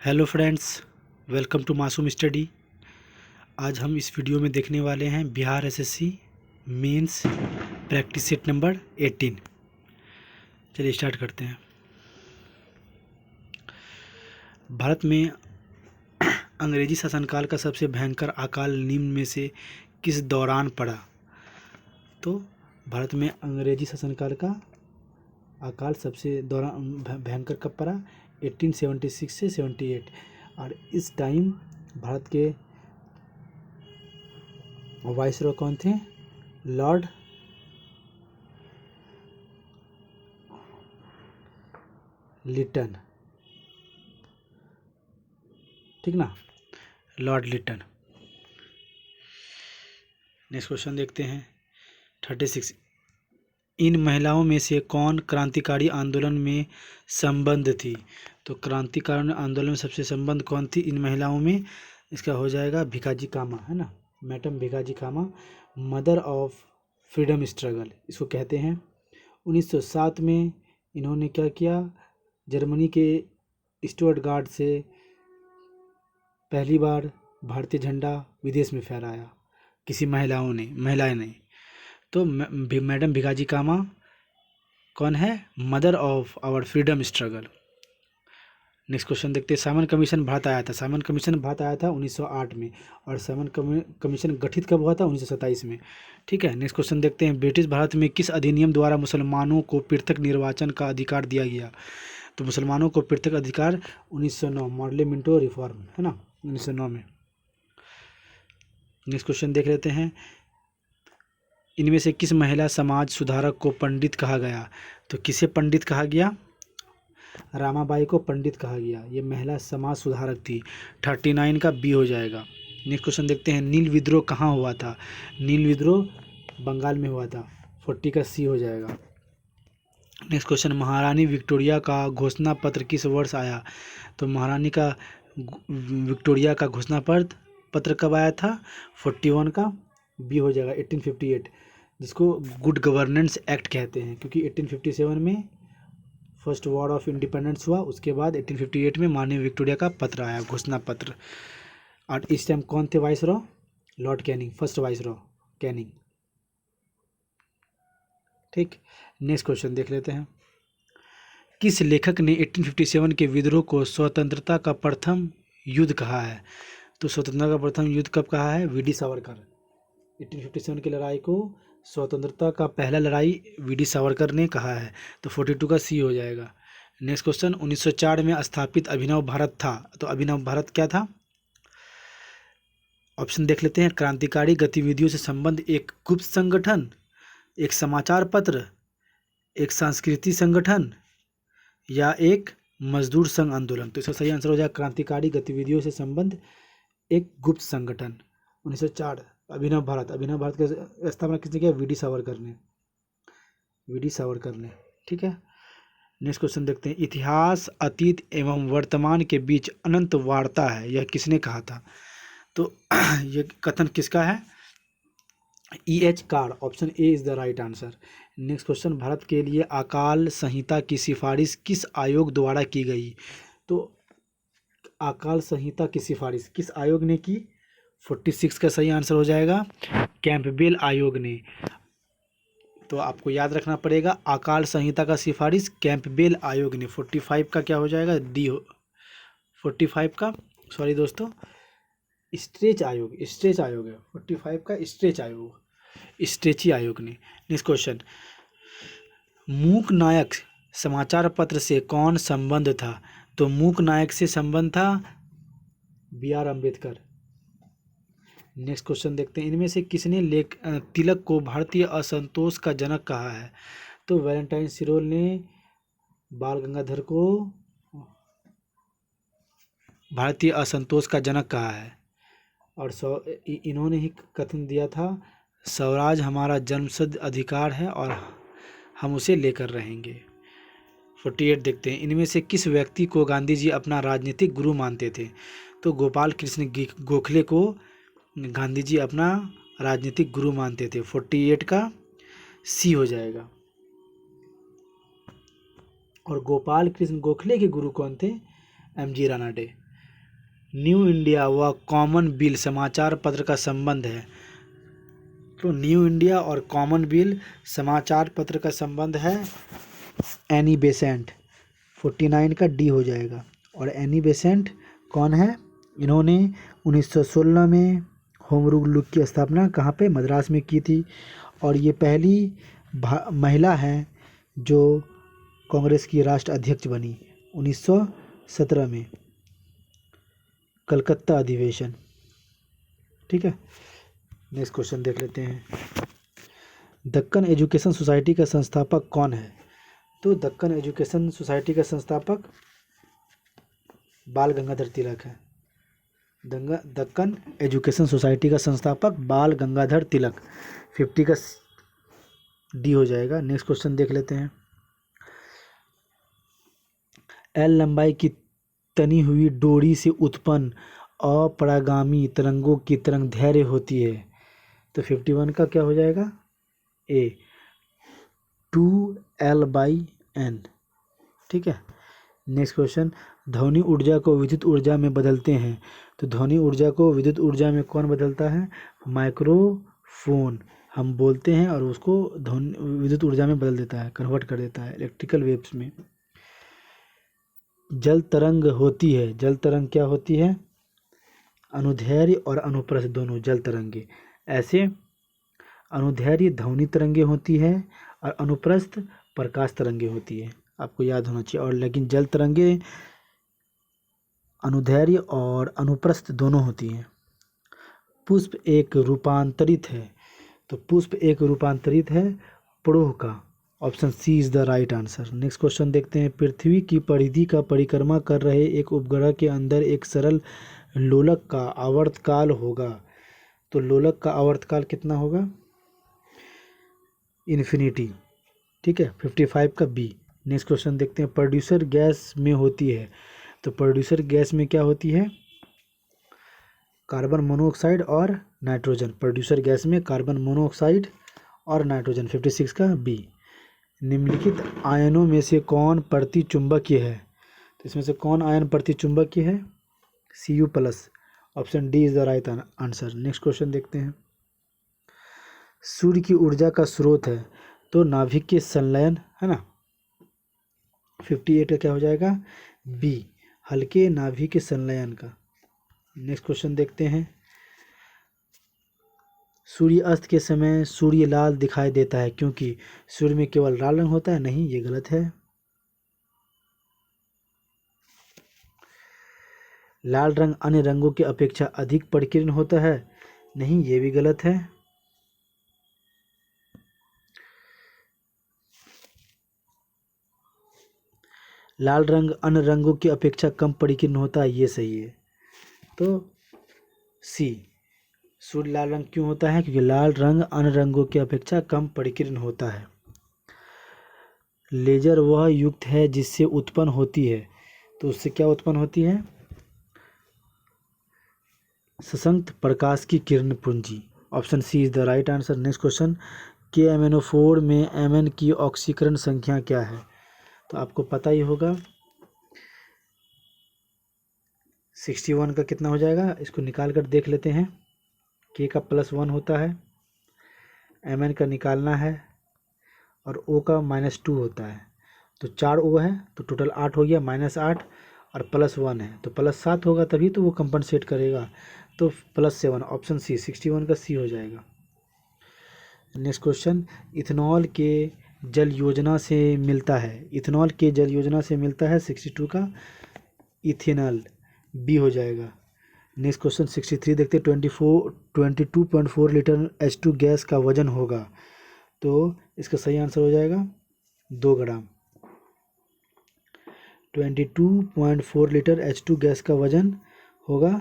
Hello friends, welcome to Masoom study. आज हम इस वीडियो में देखने वाले हैं Bihar SSC mains practice set number 18। चलिए स्टार्ट करते हैं। भारत में अंग्रेजी शासनकाल का सबसे भयंकर अकाल निम्न में से किस दौरान पड़ा? तो भारत में अंग्रेजी शासनकाल का अकाल सबसे दौरान भयंकर कब पड़ा? 1876 से 78। और इस टाइम भारत के वाइसरॉय कौन थे? लॉर्ड लिटन, ठीक ना, लॉर्ड लिटन। नेक्स्ट क्वेश्चन देखते हैं 36। इन महिलाओं में से कौन क्रांतिकारी आंदोलन में संबद्ध थी? तो क्रांतिकारी आंदोलन में सबसे संबद्ध कौन थी इन महिलाओं में? इसका हो जाएगा भिकाजी कामा, है ना, madam Bhikaji Cama, mother of freedom struggle इसको कहते हैं। 1907 में इन्होंने क्या किया? जर्मनी के स्टुटगार्ट से पहली बार भारतीय झंडा विदेश में फहराया किसी महिलाएं ने। तो मैडम भिकाजी कामा कौन है? Mother of our freedom struggle. Next question देखते हैं। साइमन कमीशन भारत आया था। साइमन कमीशन भारत आया था 1908 में। और साइमन कमीशन गठित कब हुआ था? 1927 में। ठीक है, नेक्स्ट क्वेश्चन देखते हैं। ब्रिटिश भारत में किस अधिनियम द्वारा मुसलमानों को पृथक निर्वाचन का अधिकार दिया गया? तो मुसलमानों को पृथक अधिकार 1909, मॉडले मिंटो रिफॉर्म, है ना, 1909 में। नेक्स्ट क्वेश्चन देख लेते हैं। इनमें से किस महिला समाज सुधारक को पंडित कहा गया? तो किसे पंडित कहा गया? रामाबाई को पंडित कहा गया। ये महिला समाज सुधारक थी। 39 का बी हो जाएगा। नेक्स्ट क्वेश्चन देखते हैं। नील विद्रोह कहाँ हुआ था? नील विद्रोह बंगाल में हुआ था। 40 का सी हो जाएगा। Next question. महारानी विक्टोरिया का घोषणा पत्र किस वर्ष आया? तो महारानी का विक्टोरिया का घोषणा पत्र कब आया था? 41 का बी हो जाएगा, 1858, जिसको गुड गवर्नेंस एक्ट कहते हैं, क्योंकि 1857 में फर्स्ट वॉर ऑफ इंडिपेंडेंस हुआ। उसके बाद 1858 में महारानी विक्टोरिया का पत्र आया, घोषणा पत्र। और इस टाइम कौन थे viceroy? Lord Canning, first viceroy Canning. ठीक, नेक्स्ट क्वेश्चन देख लेते हैं। किस लेखक ने 1857 के विद्रोह को स्वतंत्रता का प्रथम युद्ध कहा है? तो स्वतंत्रता का प्रथम युद्ध कब कहा है? वीडी सावरकर। 1857 की लड़ाई को स्वतंत्रता का पहला लड़ाई वीडी सावरकर ने कहा है। तो 42 का सी हो जाएगा। Next question. 1904 में स्थापित अभिनव भारत था। तो अभिनव भारत क्या था? ऑप्शन देख लेते हैं। क्रांतिकारी गतिविधियों से संबंध एक गुप्त संगठन, एक समाचार पत्र, एक सांस्कृतिक संगठन, या एक मजदूर संघ आंदोलन। तो इसका सही आंसर हो जाएगा क्रांतिकारी गतिविधियों से संबंध एक गुप्त संगठन। 1904 अभिनव भारत की स्थापना किसने किया? वीडी सावरकर ने। ठीक है, नेक्स्ट क्वेश्चन देखते हैं। इतिहास, अतीत एवं वर्तमान के बीच अनंत वार्ता है, यह किसने कहा था? तो यह कथन किसका है? E.H. Car. Option A is the right answer. Next question. Bharat के लिए अकाल संहिता की सिफारिश किस आयोग द्वारा की गई? तो अकाल संहिता की सिफारिश किस आयोग ने की? 46 का सही आंसर हो जाएगा कैंपबेल आयोग ने। तो आपको याद रखना पड़ेगा, अकाल संहिता का सिफारिश कैंपबेल आयोग ने। 45 का क्या हो जाएगा? डी हो। 45 का, सॉरी दोस्तों, स्ट्रेच आयोग है। 45 का स्ट्रेची आयोग ने। Next question. मूक नायक समाचार पत्र से कौन संबंध था? तो मूक नायक से संबंध था B.R. अम्बेडकर। नेक्स्ट क्वेश्चन देखते हैं। इनमें से किसने तिलक को भारतीय असंतोष का जनक कहा है? तो वैलेंटाइन सिरोल ने बाल गंगाधर को भारतीय असंतोष का जनक कहा है। और इन्होंने ही कथन दिया था, स्वराज हमारा जन्मसिद्ध अधिकार है और हम उसे लेकर रहेंगे। 48 देखते हैं। इनमें से किस व्यक्ति को गांधी जी अपना राजनीतिक गुरु मानते थे? तो गोपाल कृष्ण गोखले को गांधी जी अपना राजनीतिक गुरु मानते थे। 48 का सी हो जाएगा। और गोपाल कृष्ण गोखले के गुरु कौन थे? M.G. रानाडे। न्यू इंडिया व कॉमन बिल समाचार पत्र का संबंध है? तो न्यू इंडिया और कॉमन बिल समाचार पत्र का संबंध है एनी बेसेंट। 49 का डी हो जाएगा। और एनी बेसेंट कौन है? इन्होंने 1916 में होम रूल की स्थापना कहाँ पे? मद्रास में की थी। और ये पहली महिला हैं जो कांग्रेस की राष्ट्र अध्यक्ष बनी 1917 में, कलकत्ता अधिवेशन। ठीक है, नेक्स्ट क्वेश्चन देख लेते हैं। दक्कन एजुकेशन सोसाइटी का संस्थापक कौन है? तो दक्कन एजुकेशन सोसाइटी का संस्थापक बाल गंगाधर तिलक है। दक्कन एजुकेशन सोसाइटी का संस्थापक बाल गंगाधर तिलक। 50 का डी हो जाएगा। नेक्स्ट क्वेश्चन देख लेते हैं। एल लंबाई की तनी हुई डोरी से उत्पन्न अपरागामी तरंगों की तरंग दैर्घ्य होती है। तो 51 का क्या हो जाएगा? ए 2L/N। ठीक है, नेक्स्ट क्वेश्चन। ध्वनि ऊर्जा को विद्युत ऊर्जा में बदलते हैं। तो ध्वनि ऊर्जा को विद्युत ऊर्जा में कौन बदलता है? माइक्रोफोन। हम बोलते हैं और उसको ध्वनि विद्युत ऊर्जा में बदल देता है, कन्वर्ट कर देता है इलेक्ट्रिकल वेव्स में। जल तरंग होती है। जल तरंग क्या होती है? अनुदैर्घ्य और अनुप्रस्थ दोनों जल तरंगे। ऐसे अनुदैर्घ्य ध्वनि तरंगे होती है और अनुप्रस्थ प्रकाश तरंगे होती है, आपको याद होना चाहिए। और लेकिन जल तरंगे अनुदैर्घ्य और अनुप्रस्थ दोनों होती हैं। पुष्प एक रूपांतरित है। तो पुष्प एक रूपांतरित है प्रोह का। Option C is the right answer. Next question देखते हैं। पृथ्वी की परिधि का परिक्रमा कर रहे एक उपग्रह के अंदर एक सरल लोलक का आवर्तकाल होगा। तो लोलक का आवर्तकाल कितना होगा? इन्फिनिटी। ठीक है, 55 का बी। नेक्स्ट क्वेश्चन देखते हैं। प्रोड्यूसर गैस में होती है। तो प्रोड्यूसर गैस में क्या होती है? कार्बन मोनोऑक्साइड और नाइट्रोजन। प्रोड्यूसर गैस में कार्बन मोनोऑक्साइड और नाइट्रोजन। 56 का बी। निम्नलिखित आयनों में से कौन प्रतिचुंबकीय है? तो इसमें से कौन आयन प्रतिचुंबकीय है? Cu+। Option D is the right answer. Next question देखते हैं। सूर्य की ऊर्जा का स्रोत है। तो नाभिक के संलयन है ना। 58 का क्या हो जाएगा? बी, हल्के नाभिक के संलयन का। नेक्स्ट क्वेश्चन देखते हैं। सूर्य अस्त के समय सूर्य लाल दिखाई देता है क्योंकि सूर्य में केवल लाल रंग होता है। नहीं, ये गलत है। लाल रंग अन्य रंगों की अपेक्षा अधिक परिकीर्ण होता है। नहीं, ये भी गलत है। लाल रंग अन्य रंगों की अपेक्षा कम परिकीर्ण होता है, ये सही है। तो सी, सूर्य लाल रंग क्यों होता है? क्योंकि लाल रंग अन्य रंगों की अपेक्षा कम परिकीर्ण होता है। लेजर वह युक्त है जिससे उत्पन्न होती है। तो उससे क्या उत्पन्न होती है? सशक्त प्रकाश की किरण पुंजी। Option C is the right answer. Next question. KMnO4 में Mn की ऑक्सीकरण संख्या क्या है? तो आपको पता ही होगा। 61 का कितना हो जाएगा? इसको निकाल कर देख लेते हैं। K का +1 होता है, Mn का निकालना है और O का -2 होता है। तो 4 O है तो टोटल 8 हो गया। -8 और +1 है तो +7 होगा, तभी तो वो कंपनसेट करेगा। तो +7, ऑप्शन सी 61 का सी हो जाएगा। Next question. इथेनॉल के जल योजना से मिलता है। इथेनॉल के जल योजना से मिलता है 62 का इथेनॉल, बी हो जाएगा। नेक्स्ट क्वेश्चन 63 देखते हैं। 22.4 लीटर H2 गैस का वजन होगा। तो इसका सही आंसर हो जाएगा 2 ग्राम। 22.4 लीटर H2 गैस का वजन होगा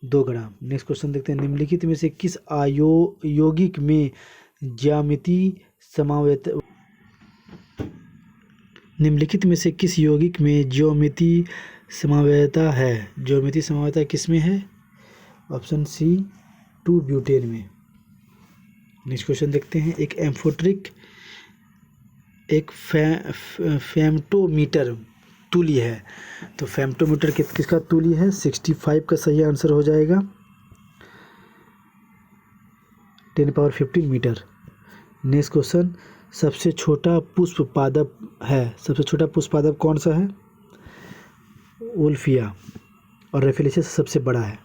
2 ग्राम। नेक्स्ट क्वेश्चन देखते हैं। निम्नलिखित में से किस यौगिक में ज्यामितीय समवेत निम्नलिखित में से किस यौगिक में ज्यामितीय समवेतता है? ज्यामितीय समवेतता किस में है? ऑप्शन सी 2 ब्यूटेन में। नेक्स्ट क्वेश्चन देखते हैं। एक एम्फोट्रिक एक फेमटोमीटर तुल्य है। तो फेम्टोमीटर किसका तुल्य है? 65 का सही आंसर हो जाएगा, 10⁻15 मीटर। नेक्स्ट क्वेश्चन, सबसे छोटा पुष्प पादप है, सबसे छोटा पुष्प पादप कौन सा है? उल्फिया, और रेफेलेशिया से सबसे बड़ा है।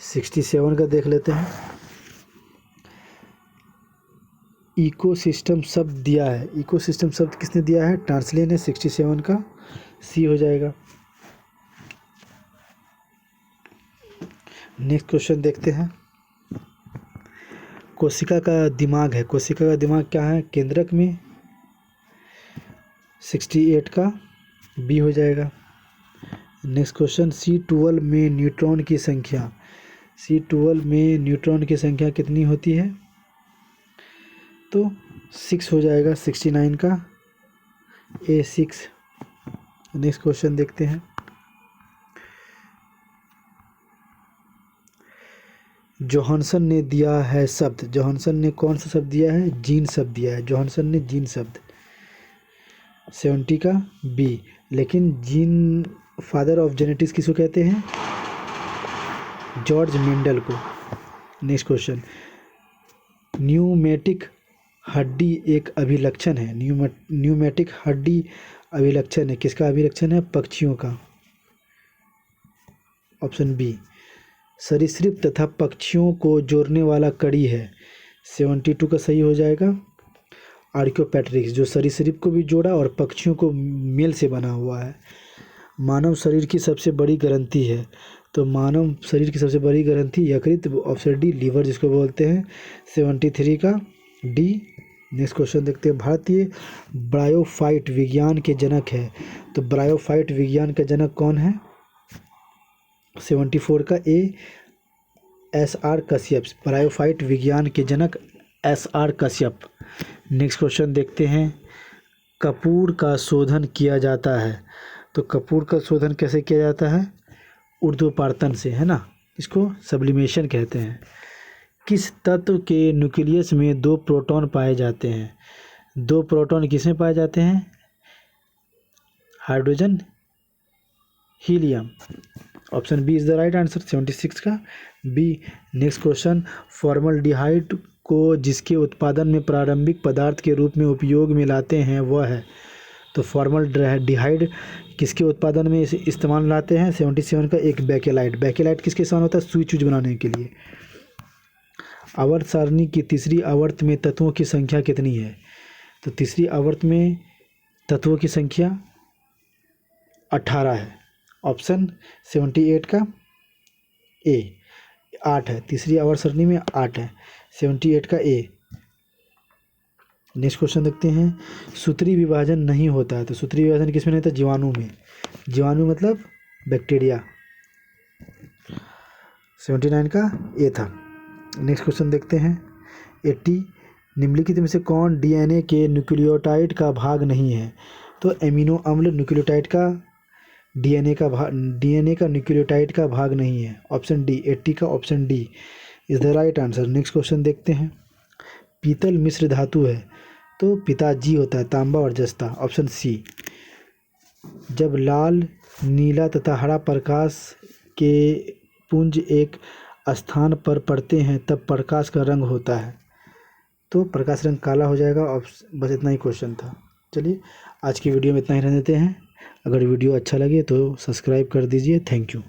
67 का देख लेते हैं। इकोसिस्टम शब्द दिया है, इकोसिस्टम शब्द किसने दिया है? टार्सले ने। 67 का सी हो जाएगा। नेक्स्ट क्वेश्चन देखते हैं। कोशिका का दिमाग है, कोशिका का दिमाग क्या है? केंद्रक में। 68 का बी हो जाएगा। नेक्स्ट क्वेश्चन, C12 में न्यूट्रॉन की संख्या, C12 में न्यूट्रॉन की संख्या कितनी होती है? तो 6 हो जाएगा, 69 का A6। नेक्स्ट क्वेश्चन देखते हैं। जोहानसन ने दिया है शब्द, जोहानसन ने कौन सा शब्द दिया है? जीन शब्द दिया है, जोहानसन ने जीन शब्द। 70 का बी। लेकिन जीन फादर ऑफ जेनेटिक्स किसको कहते हैं? जॉर्ज मेंडल को। नेक्स्ट क्वेश्चन, न्यूमेटिक हड्डी एक अभिलक्षण है, न्यूमेटिक हड्डी अभिलक्षण है, किसका अभिलक्षण है? पक्षियों का। Option B. सरीसृप तथा पक्षियों को जोड़ने वाला कड़ी है, 72 का सही हो जाएगा। आर्कियोपैट्रिक्स, जो सरीसृप को भी जोड़ा और पक्षियों को मेल से बना हुआ है। मानव शरीर की सबसे बड़ी ग्रंथि है, तो मानव शरीर की सबसे बड़ी ग्रंथि यकृत। ऑप्शन डी, लीवर जिसको बोलते हैं। 73 का डी। नेक्स्ट क्वेश्चन देखते हैं। भारतीय ब्रायोफाइट विज्ञान के जनक है, तो ब्रायोफाइट विज्ञान का जनक कौन है? 74 का ए, SR कश्यप। ब्रायोफाइट विज्ञान के जनक SR कश्यप। नेक्स्ट क्वेश्चन देखते हैं। कपूर का शोधन किया जाता है, तो कपूर का शोधन कैसे किया जाता है? ऊर्ध्वपातन से, है ना, इसको सब्लिमेशन कहते हैं। किस तत्व के न्यूक्लियस में 2 प्रोटॉन पाए जाते हैं? 2 प्रोटॉन किसमें पाए जाते हैं? Hydrogen, helium. Option B is the right answer, 76 का बी। नेक्स्ट क्वेश्चन, फॉर्मल्डिहाइड को जिसके उत्पादन में प्रारंभिक पदार्थ के रूप में उपयोग में लाते हैं वह है, तो फॉर्मल्डिहाइड किसके उत्पादन में इस्तेमाल लाते हैं? 77 का एक बेकेलाइट। बेकेलाइट किसके समान होता है? स्विच बनाने के लिए। आवर्त सारणी की तीसरी आवर्त में तत्वों की संख्या कितनी है? तो तीसरी आवर्त में तत्वों की संख्या 18 है। ऑप्शन 78 का ए, 8 है। तीसरी आवर्त सारणी में 8 है, 78 का ए। नेक्स्ट क्वेश्चन देखते हैं। सूत्री विभाजन नहीं होता है, तो सूत्री विभाजन किसमें नहीं होता? जीवाणु में। जीवाणु मतलब बैक्टीरिया। 79 का ए था। नेक्स्ट क्वेश्चन देखते हैं। 80, निम्नलिखित में से कौन DNA के न्यूक्लियोटाइड का भाग नहीं है? तो एमिनो अम्ल न्यूक्लियोटाइड का DNA का न्यूक्लियोटाइड का भाग नहीं है। ऑप्शन डी, 80 का option D is the right answer. Next question देखते हैं। पीतल मिश्र धातु है, तो पिताजी होता है, तांबा और जस्ता। Option C. जब लाल, नीला तथा हरा प्रकाश के पुंज एक स्थान पर पड़ते हैं तब प्रकाश का रंग होता है, तो प्रकाश रंग काला हो जाएगा। बस इतना ही क्वेश्चन था। चलिए आज की वीडियो में इतना ही रहने देते हैं। अगर वीडियो अच्छा लगे तो सब्सक्राइब कर दीजिए। Thank you.